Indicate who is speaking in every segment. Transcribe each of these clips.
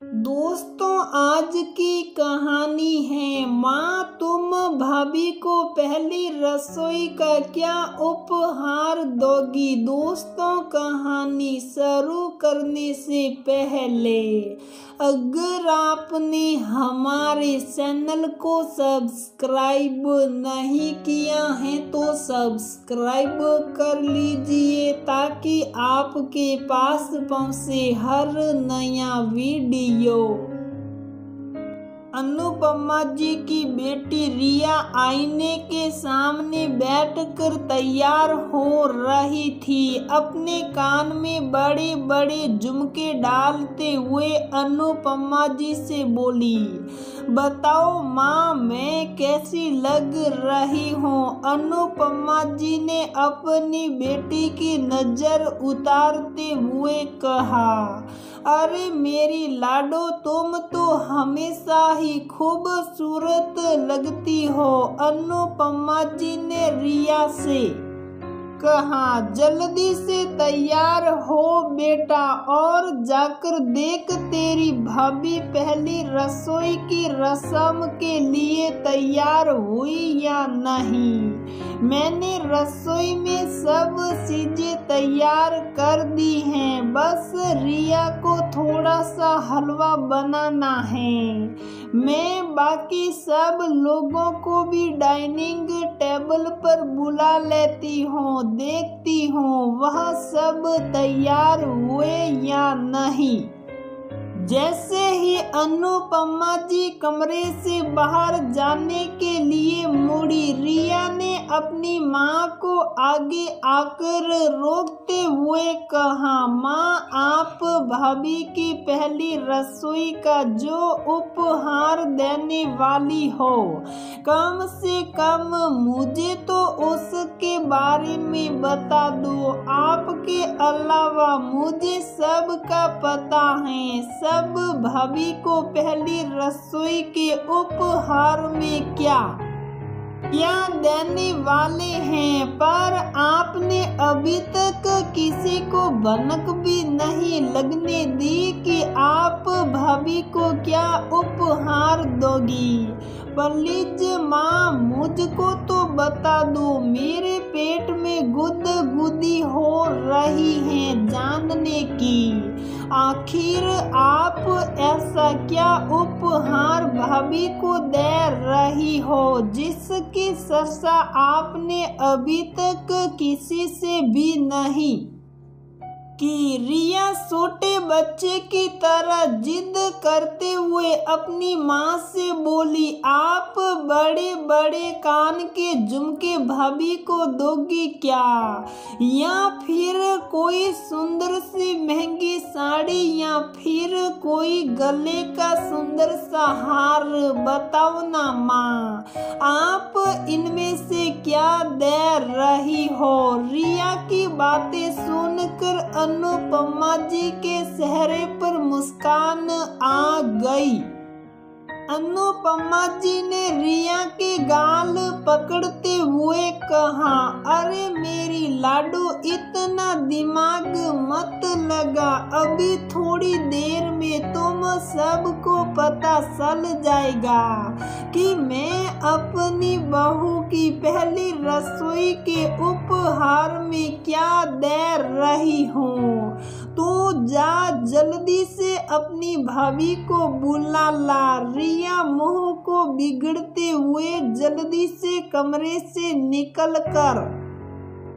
Speaker 1: दोस्तों, आज की कहानी है माँ तुम भाभी को पहली रसोई का क्या उपहार दोगी। दोस्तों, कहानी शुरू करने से पहले अगर आपने हमारे चैनल को सब्सक्राइब नहीं किया है तो सब्सक्राइब कर लीजिए ताकि आपके पास पहुंचे हर नया वीडियो। अनुपमा जी की बेटी रिया आईने के सामने बैठकर तैयार हो रही थी। अपने कान में बड़े बड़े झुमके डालते हुए अनुपमा जी से बोली, बताओ माँ, मैं कैसी लग रही हूँ। अनुपमा जी ने अपनी बेटी की नजर उतारते हुए कहा, अरे मेरी लाडो, तुम तो हमेशा ही खूबसूरत लगती हो। अनुपमा जी ने रिया से कहा, जल्दी से तैयार हो बेटा और जाकर देख तेरी भाभी पहली रसोई की रस्म के लिए तैयार हुई या नहीं। मैंने रसोई में सब चीजें तैयार कर दी हैं, बस रिया को थोड़ा सा हलवा बनाना है। मैं बाकी सब लोगों को भी डाइनिंग टेबल पर बुला लेती हूँ, देखती हूँ वह सब तैयार हुए या नहीं। जैसे ही अनुपमा जी कमरे से बाहर जाने के लिए मुड़ी, रिया ने अपनी माँ को आगे आकर रोकते हुए कहा, माँ, आप भाभी की पहली रसोई का जो उपहार देने वाली हो, कम से कम मुझे तो उसके बारे में बता दो। आपके अलावा मुझे सब का पता है। सब भाभी को पहली रसोई के उपहार में क्या देने वाले हैं, पर आपने अभी तक किसी को भनक भी नहीं लगने दी कि आप भाभी को क्या उपहार दोगी। प्लीज माँ, मुझको तो बता दो, मेरे पेट में गुदगुदी हो रही है जानने की। आखिर आप ऐसा क्या उपहार भाभी को दे रही हो जिसकी चर्चा आपने अभी तक किसी से भी नहीं कि। रिया छोटे बच्चे की तरह जिद करते हुए अपनी माँ से बोली, आप बड़े बड़े कान के झुमके भाभी को दोगी क्या, या फिर कोई सुंदर सी महंगी साड़ी, या फिर कोई गले का सुंदर सा हार। बताओ ना माँ, आप इनमें से क्या दे रही हो। रिया की बातें सुनकर अनुपमा जी के चेहरे पर मुस्कान आ गई। अनुपमा जी ने रिया के गाल पकड़ते हुए कहा, अरे मेरी लाडो, इतना दिमाग मत लगा, अभी थोड़ी देर में तुम सबको पता चल जाएगा कि मैं अपनी बहू की पहली रसोई के उपहार में क्या दे रही हूँ। तू जा जल्दी से अपनी भाभी को बुला ला। रिया मुंह को बिगड़ते हुए जल्दी से कमरे से निकलकर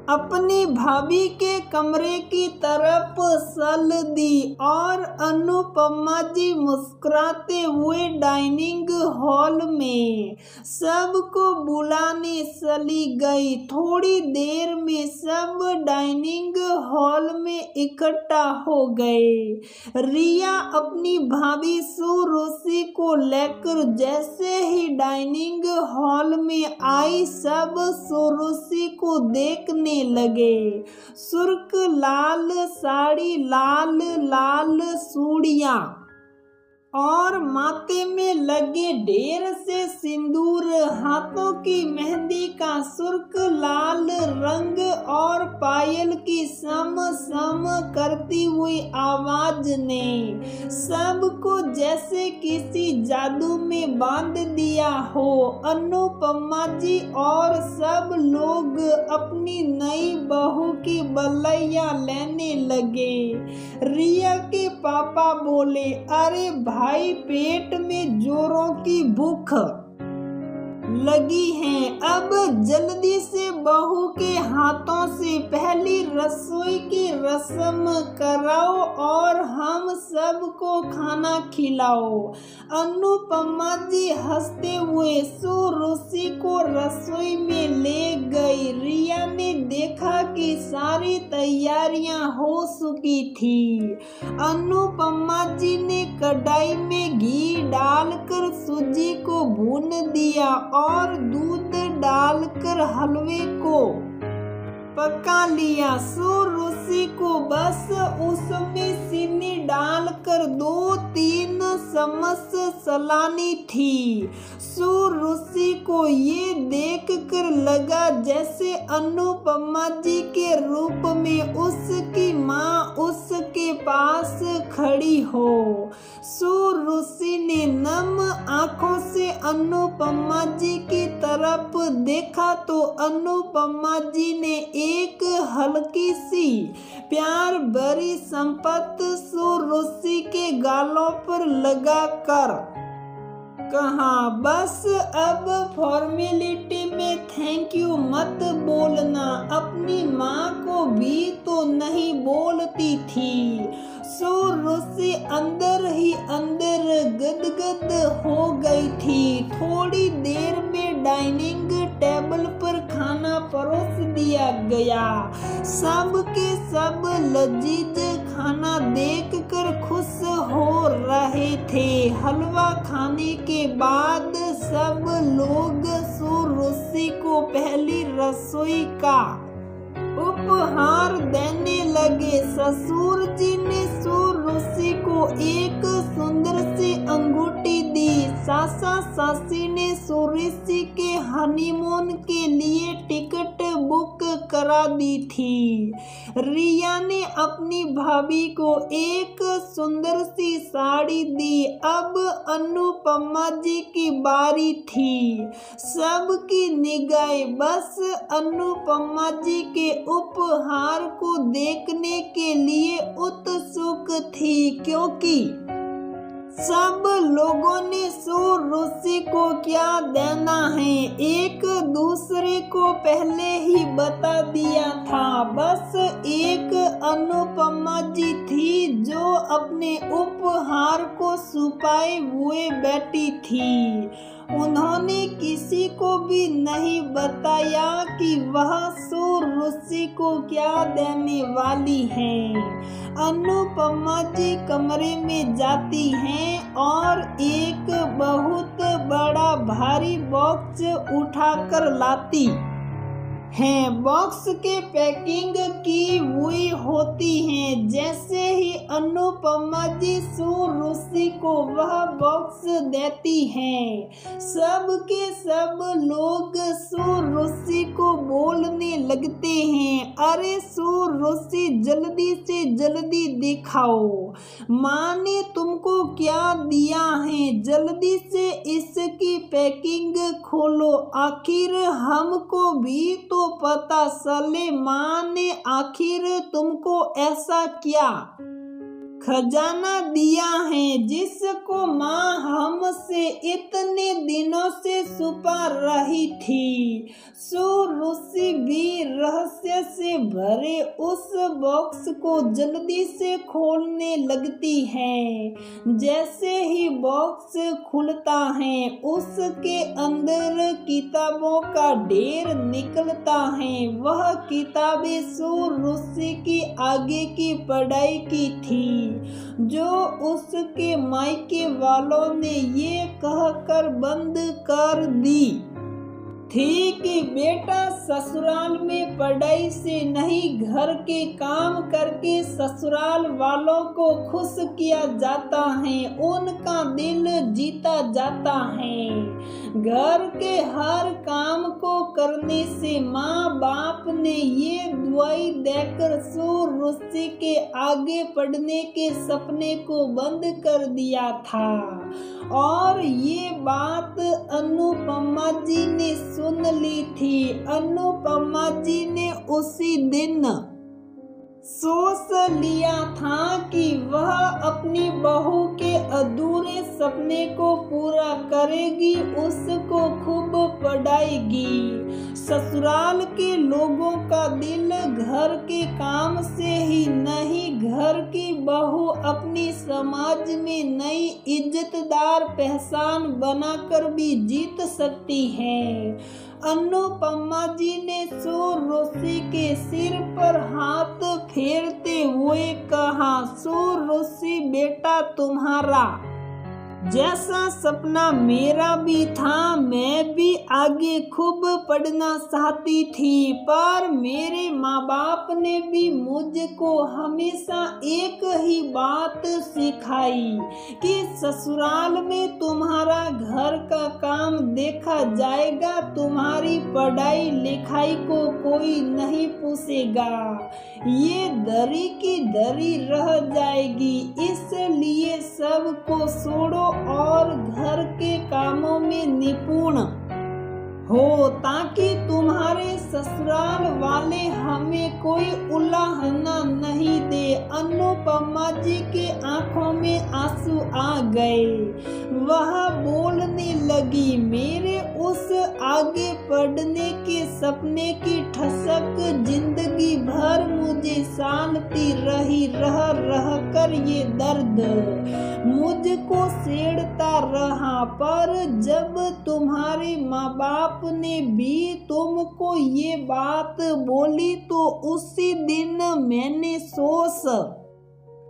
Speaker 1: अपनी भाभी के कमरे की तरफ चल दी और अनुपमा जी मुस्कुराते हुए डाइनिंग हॉल में सबको बुलाने चली गई। थोड़ी देर में सब डाइनिंग हॉल में इकट्ठा हो गए। रिया अपनी भाभी सुरुचि को लेकर जैसे ही डाइनिंग हॉल में आई, सब सुरुचि को देखने लगे। सुर्ख लाल साड़ी, लाल लाल चूड़ियां और माथे में लगे ढेर से सिंदूर, हाथों की मेहंदी का सुर्ख लाल रंग और पायल की सम सम करती हुई आवाज ने सबको जैसे किसी जादू में बांध दिया हो। अनुपमा जी और सब लोग अपनी नई बहू की बलैया लेने लगे। रिया के पापा बोले, अरे भाई पेट में जोरों की भूख लगी है, अब जल्दी से बहू के हाथों से पहली रसोई की रस्म कराओ और हम सबको खाना खिलाओ। अनुपमा जी हंसते हुए सुरुचि को रसोई में ले गई। रिया ने देखा कि सारी तैयारियां हो चुकी थी। अनुपमा जी ने कढ़ाई में घी डालकर सूजी को भून दिया और दूध डालकर हलवे को पका लिया। सुरुचि को बस उसमें चीनी डालकर 2-3 चम्मच चलानी थी। सुरुचि को ये देखकर लगा जैसे अनुपमा जी के रूप में उसकी माँ उसके पास खड़ी हो। सुरुचि ने नम आंखों से अनुपमा जी की तरफ देखा तो अनुपमा जी ने एक हल्की सी प्यार भरी संपत सुरुचि के गालों पर लगाकर कहा, बस अब फॉर्मेलिटी में थैंक यू मत बोलना। अपनी माँ को भी तो नहीं बोलती थी। सुरुचि अंदर ही अंदर गदगद हो गई थी। थोड़ी देर में डाइनिंग टेबल पर खाना परोस दिया गया। सब के सब लजीज खाना देखकर खुश हो रहे थे। हलवा खाने के बाद सब लोग सुरुचि को पहली रसोई का उपहार देने लगे। ससुर जी ने सुरुचि को एक सुंदर सी अंगूठी दी। सासा सासी ने सुरुचि के हनीमून के लिए टिकट बुक करा दी थी। रिया ने अपनी भाभी को एक सुंदर सी साड़ी दी। अब अनुपमा जी की बारी थी। सबकी निगाहें बस अनुपमा जी के उपहार को देखने के लिए उत्सुक थी, क्योंकि सब लोगों ने सुरुचि को क्या देना है एक दूसरे को पहले ही बता दिया था। बस एक अनुपमा जी थी जो अपने उपहार को छुपाए हुए बैठी थी। उन्होंने किसी को भी नहीं बताया कि वह सुरुचि को क्या देने वाली है। अनुपमा जी कमरे में जाती हैं और एक बहुत बड़ा भारी बॉक्स उठाकर लाती हैं। बॉक्स के पैकिंग की हुई होती है। जैसे ही अनुपमा जी सुरुचि को वह बॉक्स देती हैं, सब के सब लोग सुरुचि को बोलने लगते हैं, अरे सुरुचि जल्दी से जल्दी दिखाओ, माँ ने तुमको क्या दिया है, जल्दी से इसकी पैकिंग खोलो, आखिर हमको भी तो पता चले माँ ने आखिर तुमको ऐसा क्या खजाना दिया है जिसको माँ हमसे इतने दिनों से छुपा रही थी। सुरुचि भी रहस्य से भरे उस बॉक्स को जल्दी से खोलने लगती है। जैसे ही बॉक्स खुलता है उसके अंदर किताबों का ढेर निकलता है। वह किताबें सुरुचि की आगे की पढ़ाई की थी जो उसके मायके वालों ने ये कहकर बंद कर दी थी कि बेटा ससुराल में पढ़ाई से नहीं घर के काम करके ससुराल वालों को खुश किया जाता है, उनका दिल जीता जाता है। घर के हर काम को करने से माँ बाप ने ये दुआई देकर सूर्य के आगे पढ़ने के सपने को बंद कर दिया था। और ये बात अनुपमा जी ने सुन ली थी। अनुपमा जी ने उसी दिन सोच लिया था कि वह अपनी बहू के अधूरे सपने को पूरा करेगी, उसको खूब पढ़ाएगी। ससुराल के लोगों का दिल घर के काम से ही नहीं, घर की बहू अपनी समाज में नई इज्जतदार पहचान बनाकर भी जीत सकती है। अनुपमा जी ने सूर्य के सिर पर हाथ फेरते हुए कहा, सूर्य बेटा तुम्हारा जैसा सपना मेरा भी था, मैं भी आगे खूब पढ़ना चाहती थी, पर मेरे माँ बाप ने भी मुझको हमेशा एक ही बात सिखाई कि ससुराल में तुम्हारा घर का काम देखा जाएगा, तुम्हारी पढ़ाई लिखाई को कोई नहीं पूछेगा, ये दरी की दरी रह जाएगी। इसलिए सबको छोड़ो और घर के कामों में निपुण हो, ताकि तुम्हारे ससुराल वाले हमें कोई उलाहना नहीं दे। अनुपमा जी के आंखों में आंसू आ गए। वह बोलने लगी, मेरे उस आगे पढ़ने के सपने की ठसक जिंदगी भर मुझे शांति रही, रह कर ये दर्द मुझको छेड़ता रहा, पर जब तुम्हारे माँ बाप ने भी तुमको ये बात बोली तो उसी दिन मैंने सोच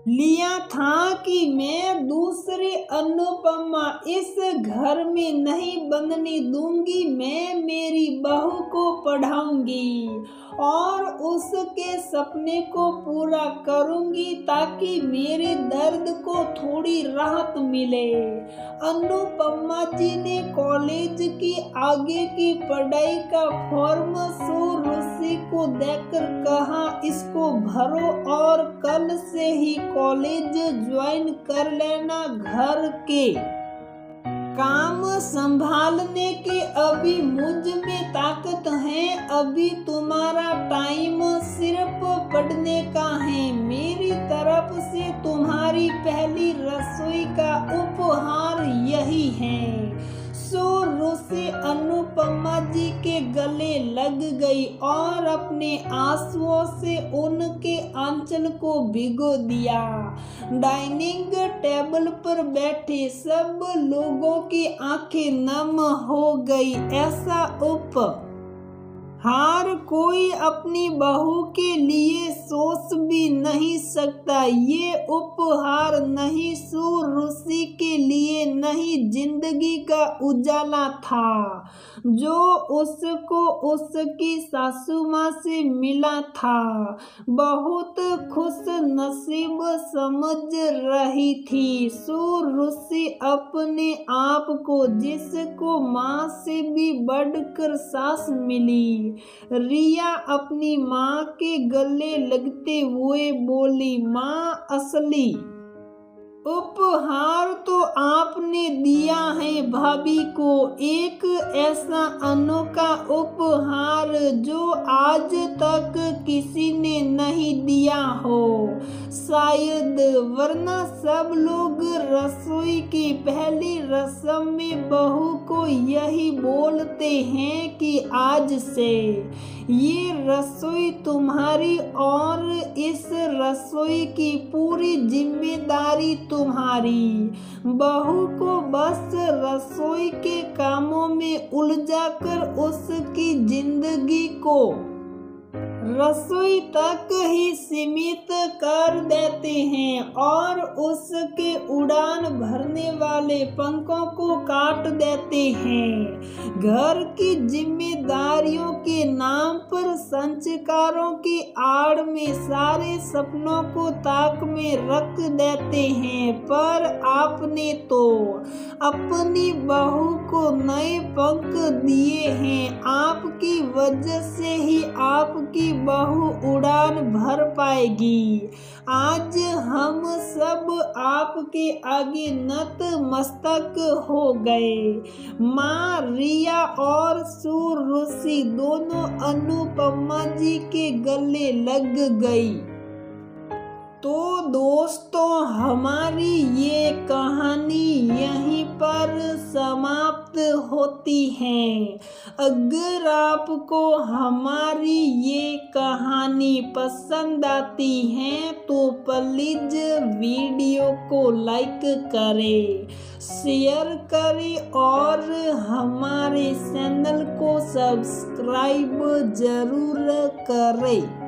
Speaker 1: लिया था कि मैं दूसरी अनुपमा इस घर में नहीं बनने दूंगी। मैं मेरी बहू को पढ़ाऊंगी और उसके सपने को पूरा करूंगी, ताकि मेरे दर्द को थोड़ी राहत मिले। अनुपमा जी ने कॉलेज की आगे की पढ़ाई का फॉर्म सूर्य को देकर कहा, इसको भरो और कल से ही कॉलेज ज्वाइन कर लेना। घर के काम संभालने के अभी मुझ में ताकत है, अभी तुम्हारा टाइम सिर्फ पढ़ने का है। मेरी तरफ से तुम्हारी पहली रसोई का उपहार यही है। सूर्य अनुपमा जी के गले लग गई और अपने आंसुओं से उनके आंचल को भिगो दिया। डाइनिंग टेबल पर बैठे सब लोगों की आंखें नम हो गई। ऐसा उपहार कोई अपनी बहू के लिए सोच भी नहीं सकता। ये उपहार नहीं सूर्य के लिए नहीं, जिंदगी का उजाला था जो उसको उसकी सासू माँ से मिला था। बहुत खुश नसीब समझ रही थी सूर्य अपने आप को, जिसको माँ से भी बढ़कर सास मिली। रिया अपनी माँ के गले लगते हुए बोली, माँ असली उपहार तो आपने दिया है भाभी को, एक ऐसा अनोखा उपहार जो आज तक किसी ने नहीं दिया हो शायद, वरना सब लोग रसोई की पहली रस्म में बहू को यही बोलते हैं कि आज से ये रसोई तुम्हारी और इस रसोई की पूरी जिम्मेदारी तुम्हारी। बहू को बस रसोई के कामों में उलझाकर उसकी जिंदगी को रसोई तक ही सीमित कर देते हैं और उसके उड़ान भरने वाले पंखों को काट देते हैं। घर की जिम्मेदारियों के नाम पर संस्कारों की आड़ में सारे सपनों को ताक में रख देते हैं। पर आपने तो अपनी बहू को नए पंख दिए हैं। आपकी वजह से ही आपकी बहू उड़ान भर पाएगी। आज हम सब आपके आगे नतमस्तक हो गए। माँ रिया और सुरुचि दोनों अनुपमा जी के गले लग गई। तो दोस्तों, हमारी ये कहानी यहीं पर समाप्त होती है। अगर आपको हमारी ये कहानी पसंद आती है तो प्लीज वीडियो को लाइक करें, शेयर करें और हमारे चैनल को सब्सक्राइब जरूर करें।